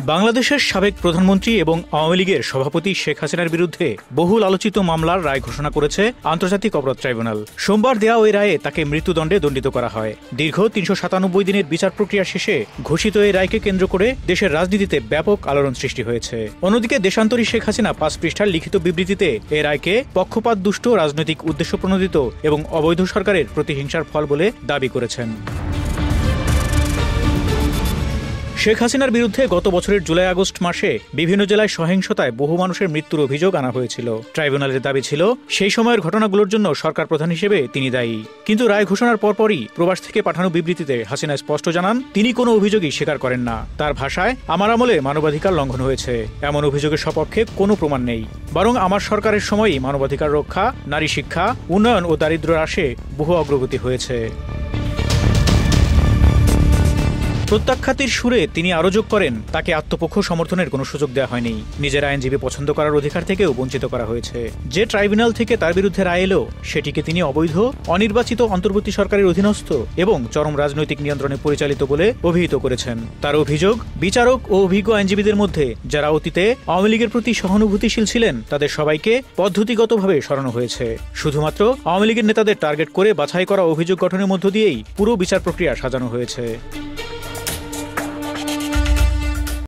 বাংলাদেশের সাবেক প্রধানমন্ত্রী এবং আওয়ামী লীগের সভাপতি শেখ হাসিনার বিরুদ্ধে বহুল আলোচিত মামলার রায় ঘোষণা করেছে আন্তর্জাতিক অপরাধ ট্রাইব্যুনাল। সোমবার দেয়া ওই রায়ে তাকে মৃত্যুদণ্ডে দণ্ডিত করা হয়। দীর্ঘ ৩৯৭ দিনের বিচার প্রক্রিয়া শেষে ঘোষিত এই রায়কে কেন্দ্র করে দেশের রাজনীতিতে ব্যাপক আলোড়ন সৃষ্টি হয়েছে। অন্যদিকে দেশান্তরী শেখ হাসিনা ৫ পৃষ্ঠার লিখিত বিবৃতিতে এ রায়কে পক্ষপাত দুষ্ট, রাজনৈতিক উদ্দেশ্য প্রণোদিত এবং অবৈধ সরকারের প্রতিহিংসার ফল বলে দাবি করেছেন। শেখ হাসিনার বিরুদ্ধে গত বছরের জুলাই-আগস্ট মাসে বিভিন্ন জেলায় সহিংসতায় বহু মানুষের মৃত্যুর অভিযোগ আনা হয়েছিল। ট্রাইব্যুনালের দাবি ছিল সেই সময়ের ঘটনাগুলোর জন্য সরকার প্রধান হিসেবে তিনি দায়ী। কিন্তু রায় ঘোষণার পরপরই প্রবাস থেকে পাঠানো বিবৃতিতে হাসিনা স্পষ্ট জানান, তিনি কোনো অভিযোগই স্বীকার করেন না। তার ভাষায়, আমার আমলে মানবাধিকার লঙ্ঘন হয়েছে, এমন অভিযোগের সপক্ষে কোনো প্রমাণ নেই। বরং আমার সরকারের সময়ই মানবাধিকার রক্ষা, নারী শিক্ষা, উন্নয়ন ও দারিদ্র্য হ্রাসে বহু অগ্রগতি হয়েছে। প্রত্যাখ্যাতির সুরে তিনি আরও যোগ করেন, তাকে আত্মপক্ষ সমর্থনের কোনো সুযোগ দেওয়া হয়নি। নিজের আইনজীবী পছন্দ করার অধিকার থেকেও বঞ্চিত করা হয়েছে। যে ট্রাইব্যুনাল থেকে তার বিরুদ্ধে রায় এলো, সেটিকে তিনি অবৈধ, অনির্বাচিত অন্তর্বর্তী সরকারের অধীনস্থ এবং চরম রাজনৈতিক নিয়ন্ত্রণে পরিচালিত বলে অভিহিত করেছেন। তার অভিযোগ, বিচারক ও অভিজ্ঞ আইনজীবীদের মধ্যে যারা অতীতে আওয়ামী লীগের প্রতি সহানুভূতিশীল ছিলেন, তাদের সবাইকে পদ্ধতিগতভাবে সরানো হয়েছে। শুধুমাত্র আওয়ামী লীগের নেতাদের টার্গেট করে বাছাই করা অভিযোগ গঠনের মধ্য দিয়েই পুরো বিচার প্রক্রিয়া সাজানো হয়েছে।